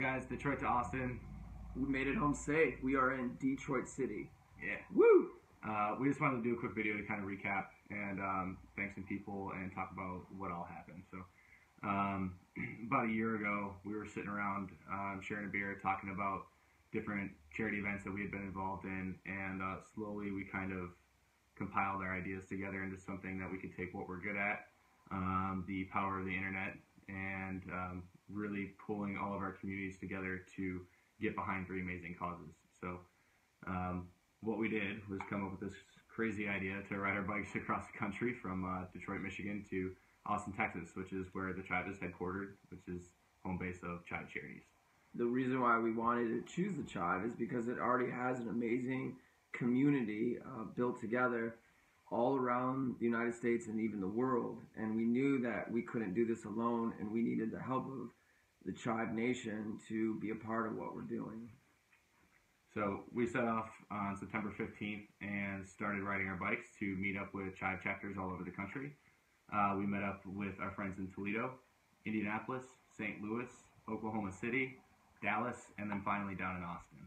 guys, Detroit to Austin. We made it home safe. We are in Detroit City. Yeah. Woo! We just wanted to do a quick video to kind of recap and thank some people and talk about what all happened. So, about a year ago, we were sitting around sharing a beer, talking about different charity events that we had been involved in, and slowly we kind of compiled our ideas together into something that we could take what we're good at, the power of the internet, and really pulling all of our communities together to get behind three amazing causes. So what we did was come up with this crazy idea to ride our bikes across the country from Detroit, Michigan to Austin, Texas, which is where the Chive is headquartered, which is home base of Chive Charities. The reason why we wanted to choose the Chive is because it already has an amazing community built together all around the United States and even the world. And we knew that we couldn't do this alone, and we needed the help of the Chive Nation to be a part of what we're doing. So we set off on September 15th and started riding our bikes to meet up with Chive chapters all over the country. We met up with our friends in Toledo, Indianapolis, St. Louis, Oklahoma City, Dallas, and then finally down in Austin.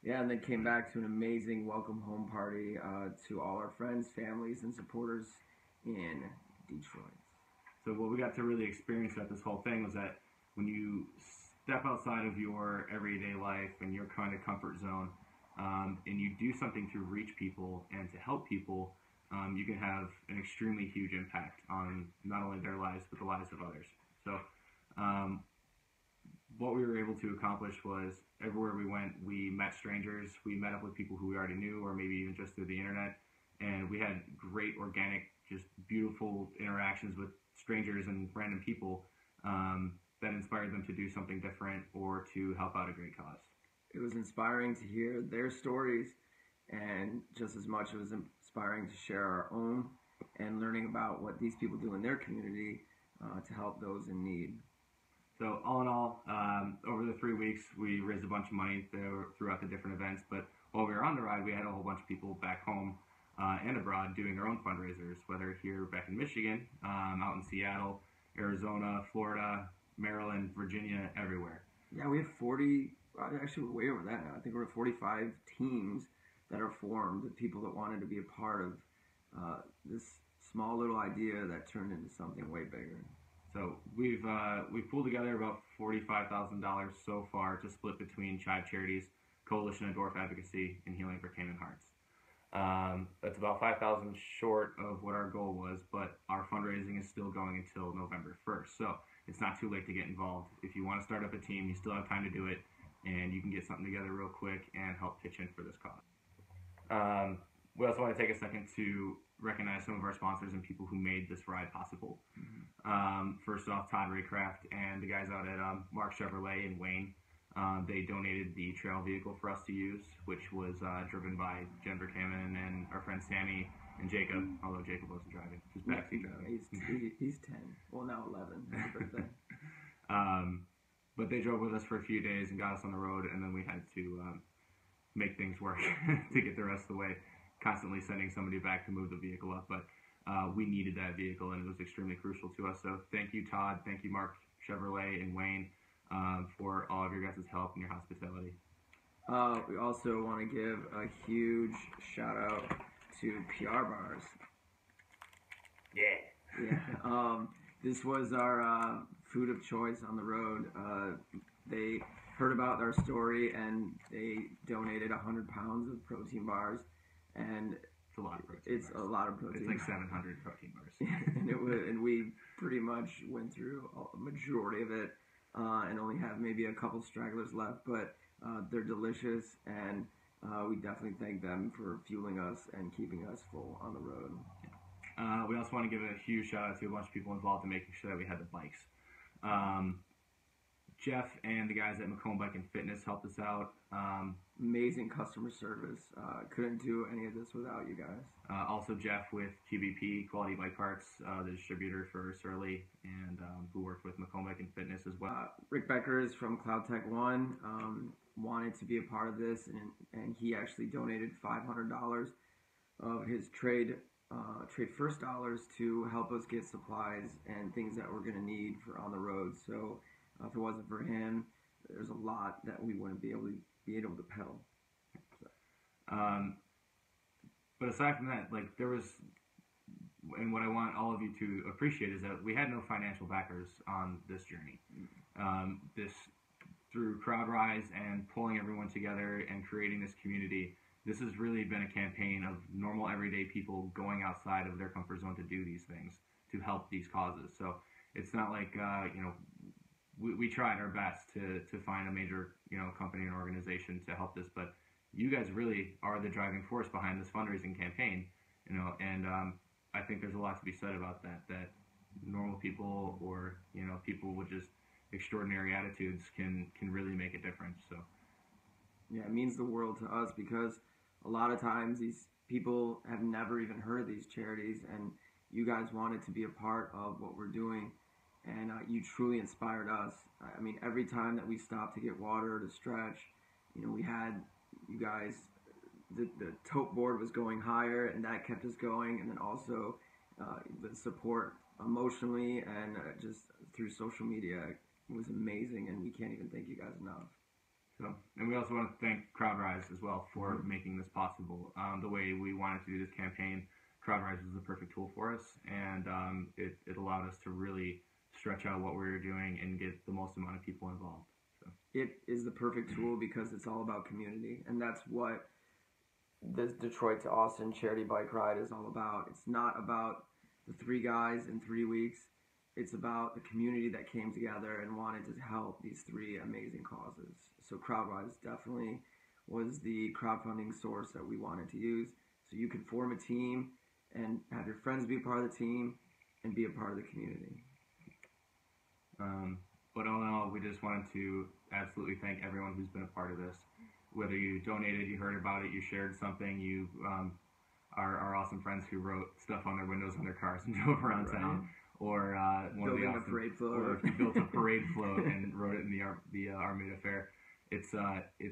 Yeah, and then came back to an amazing welcome home party to all our friends, families, and supporters in Detroit. So what we got to really experience at this whole thing was that when you step outside of your everyday life and your kind of comfort zone, and you do something to reach people and to help people, you can have an extremely huge impact on not only their lives, but the lives of others. So what we were able to accomplish was everywhere we went, we met strangers, we met up with people who we already knew, or maybe even just through the internet, and we had great, organic, just beautiful interactions with strangers and random people that inspired them to do something different or to help out a great cause. It was inspiring to hear their stories, and just as much it was inspiring to share our own and learning about what these people do in their community to help those in need. So all in all, over the 3 weeks, we raised a bunch of money throughout the different events, but while we were on the ride, we had a whole bunch of people back home and abroad doing their own fundraisers, whether here back in Michigan, out in Seattle, Arizona, Florida, Maryland, Virginia, everywhere. Yeah, we have 40, actually we're way over that now. I think we're at 45 teams that are formed of people that wanted to be a part of this small little idea that turned into something way bigger. So we've pulled together about $45,000 so far to split between Chive Charities, Coalition of Dwarf Advocacy, and Healing for Cannon Hearts. That's about $5,000 short of what our goal was, but our fundraising is still going until November 1st. So it's not too late to get involved. If you want to start up a team, you still have time to do it, and you can get something together real quick and help pitch in for this cause. We also want to take a second to recognize some of our sponsors and people who made this ride possible. First off, Todd Raycraft and the guys out at Mark Chevrolet in Wayne. They donated the trail vehicle for us to use, which was driven by Jen Verkamen and our friend Sammy and Jacob, although Jacob wasn't driving. He was backseat driving. He's 10. Well, now 11. Happy birthday. But they drove with us for a few days and got us on the road, and then we had to make things work to get the rest of the way, constantly sending somebody back to move the vehicle up. But we needed that vehicle, and it was extremely crucial to us. So thank you, Todd. Thank you, Mark Chevrolet and Wayne, for all of your guys' help and your hospitality. We also want to give a huge shout out to PR Bars. Yeah. This was our food of choice on the road. They heard about our story and they donated 100 pounds of protein bars, and it's a lot of protein. It's bars. A lot of protein. It's like 700 protein bars. and we pretty much went through a majority of it, and only have maybe a couple stragglers left. But they're delicious, and we definitely thank them for fueling us and keeping us full on the road. We also want to give a huge shout out to a bunch of people involved in making sure that we had the bikes. Jeff and the guys at Macomb Bike and Fitness helped us out. Amazing customer service. Couldn't do any of this without you guys. Also Jeff with QBP, Quality Bike Parts, the distributor for Surly, and who worked with Macomb Bike and Fitness as well. Rick Beckers from CloudTech One wanted to be a part of this, and he actually donated $500 of his Trade First dollars to help us get supplies and things that we're going to need for on the road. So if it wasn't for him, there's a lot that we wouldn't be able to peddle. So. But aside from that, like there was, and what I want all of you to appreciate is that we had no financial backers on this journey. This through CrowdRise and pulling everyone together and creating this community. This has really been a campaign of normal, everyday people going outside of their comfort zone to do these things, to help these causes. So it's not like, we tried our best to find a major, company and organization to help this, but you guys really are the driving force behind this fundraising campaign, and I think there's a lot to be said about that normal people or, people with just extraordinary attitudes can really make a difference. So yeah, it means the world to us because a lot of times these people have never even heard of these charities, and you guys wanted to be a part of what we're doing, and you truly inspired us. I mean, every time that we stopped to get water to stretch, we had you guys, the tote board was going higher, and that kept us going, and then also the support emotionally and just through social media was amazing, and we can't even thank you guys enough. So, and we also want to thank CrowdRise as well for making this possible. The way we wanted to do this campaign, CrowdRise was the perfect tool for us, and it allowed us to really stretch out what we were doing and get the most amount of people involved. So it is the perfect tool because it's all about community, and that's what this Detroit to Austin charity bike ride is all about. It's not about the 3 guys in 3 weeks. It's about the community that came together and wanted to help these 3 amazing causes. So CrowdRise definitely was the crowdfunding source that we wanted to use. So you could form a team and have your friends be a part of the team and be a part of the community. But all in all, we just wanted to absolutely thank everyone who's been a part of this. Whether you donated, you heard about it, you shared something, you our awesome friends who wrote stuff on their windows on their cars and drove around town, or one of the awesome, parade float, or if you built a parade float and wrote it in the Armada Fair. It's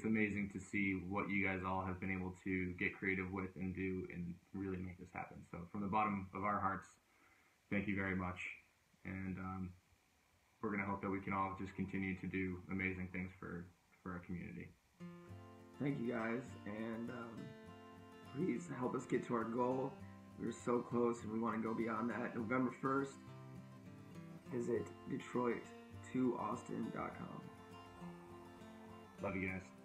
amazing to see what you guys all have been able to get creative with and do and really make this happen. So from the bottom of our hearts, thank you very much, and we're gonna hope that we can all just continue to do amazing things for our community. Thank you guys, and please help us get to our goal. We're so close, and we want to go beyond that. November 1st, visit Detroit2Austin.com. Love you guys.